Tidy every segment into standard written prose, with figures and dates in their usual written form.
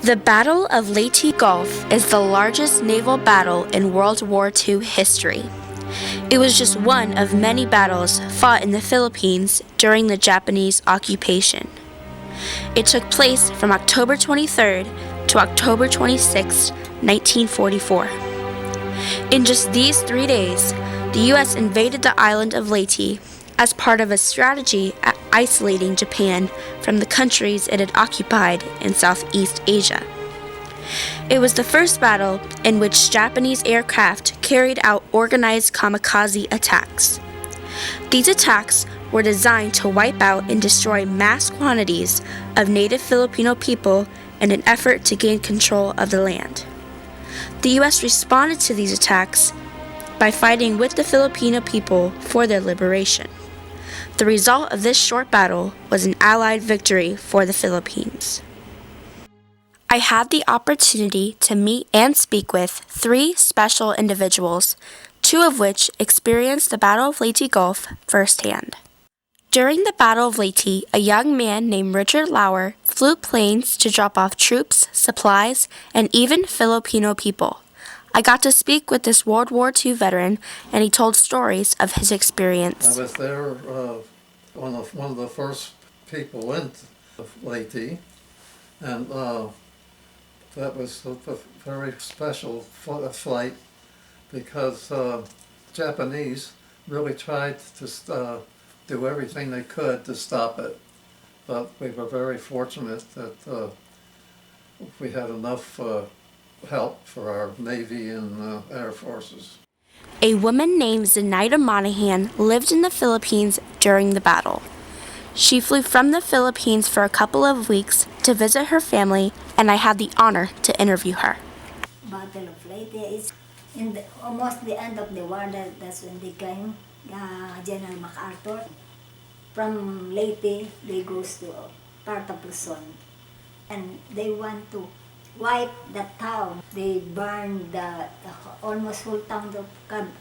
The Battle of Leyte Gulf is the largest naval battle in World War II history. It was just one of many battles fought in the Philippines during the Japanese occupation. It took place from October 23rd to October 26, 1944. In just these 3 days, the U.S. invaded the island of Leyte as part of a strategy at isolating Japan from the countries it had occupied in Southeast Asia. It was the first battle in which Japanese aircraft carried out organized kamikaze attacks. These attacks were designed to wipe out and destroy mass quantities of native Filipino people in an effort to gain control of the land. The U.S. responded to these attacks by fighting with the Filipino people for their liberation. The result of this short battle was an Allied victory for the Philippines. I had the opportunity to meet and speak with 3 special individuals, 2 of which experienced the Battle of Leyte Gulf firsthand. During the Battle of Leyte, a young man named Richard Lauer flew planes to drop off troops, supplies, and even Filipino people. I got to speak with this World War II veteran, and he told stories of his experience. I was there, one of the first people into Leyte, and that was a very special flight because Japanese really tried to do everything they could to stop it. But we were very fortunate that we had enough help for our Navy and Air Forces. A woman named Zenaida Monahan lived in the Philippines during the battle. She flew from the Philippines for a couple of weeks to visit her family, and I had the honor to interview her. Battle of Leyte is almost the end of the war. That's when they came, General MacArthur. From Leyte, they goes to part of Luzon, and they want to wipe the town. They burned the almost whole town of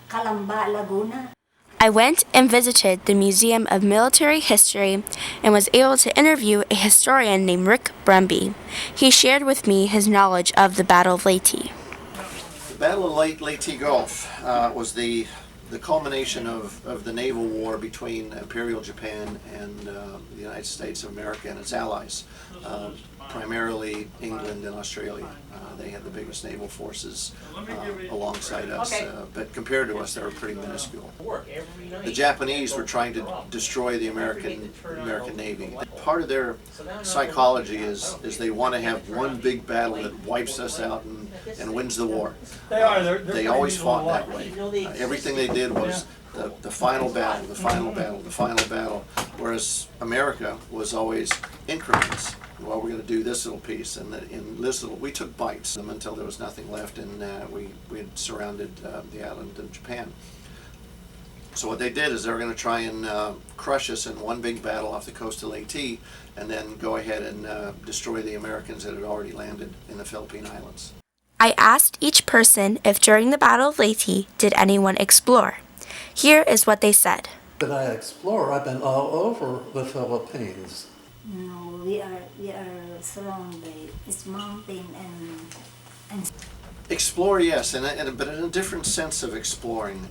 Calamba, Laguna. I went and visited the Museum of Military History and was able to interview a historian named Rick Brumby. He shared with me his knowledge of the Battle of Leyte. The Battle of Leyte Gulf was the culmination of the naval war between Imperial Japan and the United States of America and its allies, primarily England and Australia. They had the biggest naval forces alongside us, but compared to us, they were pretty minuscule. The Japanese were trying to destroy the American Navy. Part of their psychology is they want to have one big battle that wipes us out and wins the war. They always fought that way. Everything they did was the final battle, the final battle, the final battle, whereas America was always increments. Well, we're going to do this little piece, and in this little, we took bites until there was nothing left, and we had surrounded the island of Japan. So what they did is they were going to try and crush us in one big battle off the coast of Leyte, and then go ahead and destroy the Americans that had already landed in the Philippine Islands. I asked each person if during the Battle of Leyte did anyone explore. Here is what they said. Did I explore? I've been all over the Philippines. No, we are surrounded by this mountain and Explore, yes, but in a different sense of exploring.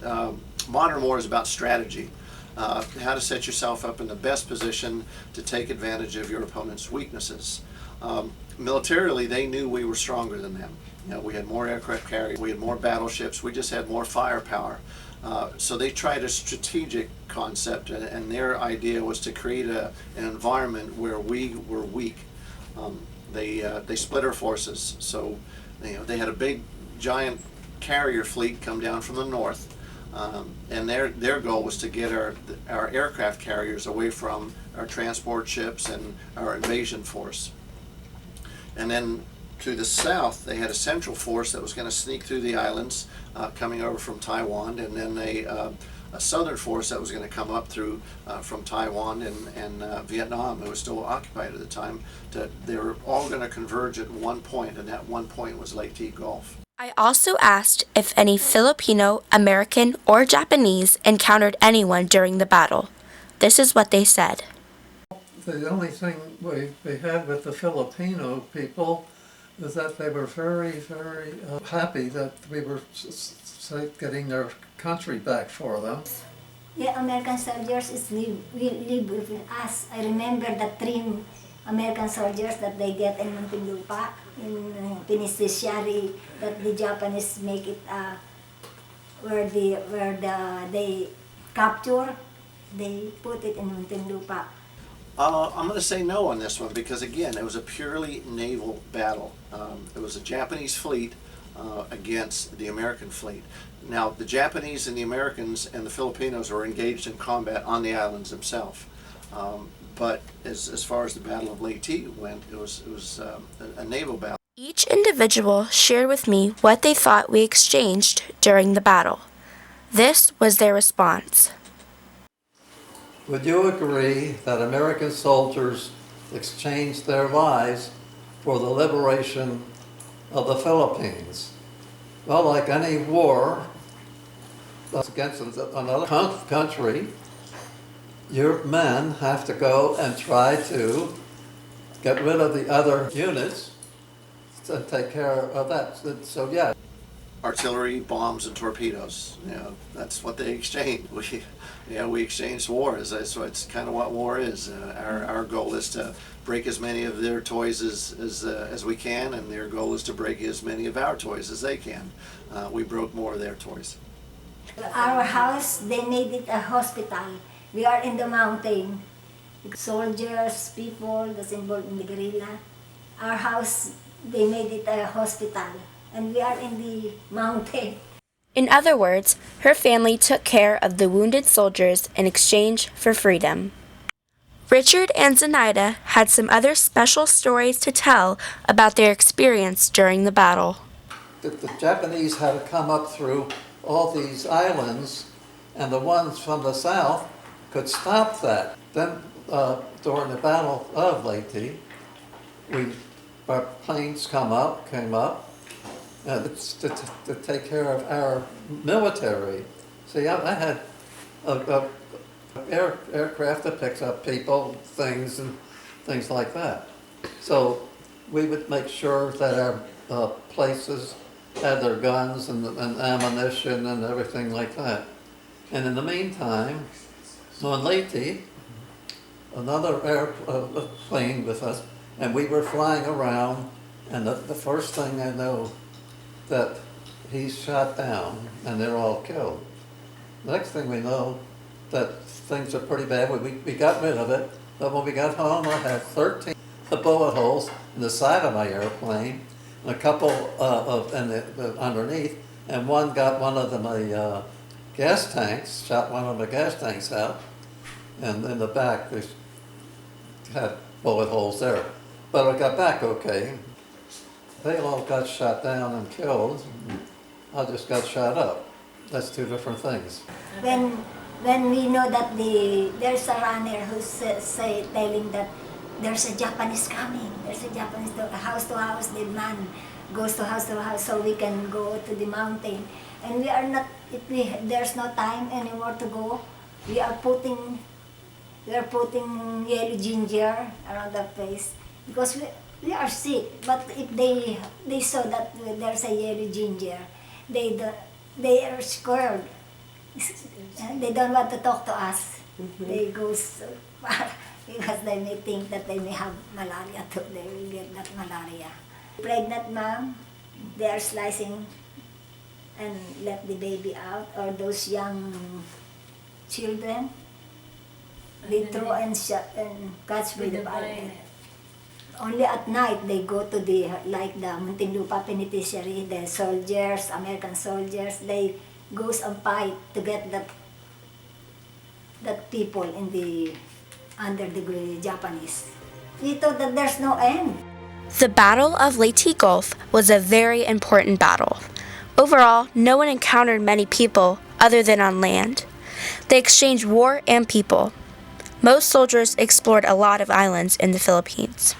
Modern war is about strategy, how to set yourself up in the best position to take advantage of your opponent's weaknesses. Militarily, they knew we were stronger than them. You know, we had more aircraft carriers, we had more battleships, we just had more firepower. So they tried a strategic concept, and their idea was to create an environment where we were weak. They split our forces, so they had a big, giant carrier fleet come down from the north, and their goal was to get our aircraft carriers away from our transport ships and our invasion force. And then to the south, they had a central force that was going to sneak through the islands, coming over from Taiwan, and then a southern force that was going to come up through from Taiwan and Vietnam, who was still occupied at the time. They were all going to converge at one point, and that one point was Leyte Gulf. I also asked if any Filipino, American, or Japanese encountered anyone during the battle. This is what they said. The only thing we had with the Filipino people is that they were very, very happy that we were getting their country back for them. Yeah, American soldiers will live with us. I remember the 3 American soldiers that they get in Muntinlupa, in penitentiary, that the Japanese make it where they capture, they put it in Muntinlupa. I'm going to say no on this one because, again, it was a purely naval battle. It was a Japanese fleet against the American fleet. Now, the Japanese and the Americans and the Filipinos were engaged in combat on the islands themselves. But as far as the Battle of Leyte went, it was a naval battle. Each individual shared with me what they thought we exchanged during the battle. This was their response. Would you agree that American soldiers exchanged their lives for the liberation of the Philippines? Well, like any war against another country, your men have to go and try to get rid of the other units and take care of that. So yeah. Artillery, bombs, and torpedoes. You know, that's what they exchanged. We exchanged wars. So it's kind of what war is. Our goal is to break as many of their toys as we can, and their goal is to break as many of our toys as they can. We broke more of their toys. Our house, they made it a hospital. We are in the mountain. Soldiers, people that's involved in the guerrilla. Our house, they made it a hospital. And we are in the mountain. In other words, her family took care of the wounded soldiers in exchange for freedom. Richard and Zenaida had some other special stories to tell about their experience during the battle. The Japanese had to come up through all these islands, and the ones from the south could stop that. Then during the Battle of Leyte, our planes came up, to take care of our military. See, I had a aircraft that picks up people, things, and things like that. So we would make sure that our places had their guns and ammunition and everything like that. And in the meantime, on Leyte, another airplane with us, and we were flying around, and the first thing I know, that he's shot down and they're all killed. The next thing we know, that things are pretty bad. We got rid of it, but when we got home, I had 13 bullet holes in the side of my airplane, and a couple underneath, and one got one of my gas tanks, shot one of the gas tanks out, and in the back they had bullet holes there. But I got back okay. They all got shot down and killed. I just got shot up. That's 2 different things. When we know that there's a runner who's telling that there's a Japanese coming, there's a Japanese house to house, the man goes to house so we can go to the mountain. And we are not, there's no time anymore to go. We are putting yellow ginger around the place because we are sick, but if they saw that there's a yellow ginger, they are scared. They don't want to talk to us. Mm-hmm. They go so far because they may think that they may have malaria too. They will get that malaria. Pregnant mom, they are slicing and let the baby out, or those young children, they throw and catch with the body. Only at night they go to the Muntinlupa penitentiary, the soldiers, American soldiers, they goes and fight to get that people under the Japanese. We thought that there's no end. The Battle of Leyte Gulf was a very important battle. Overall, no one encountered many people other than on land. They exchanged war and people. Most soldiers explored a lot of islands in the Philippines.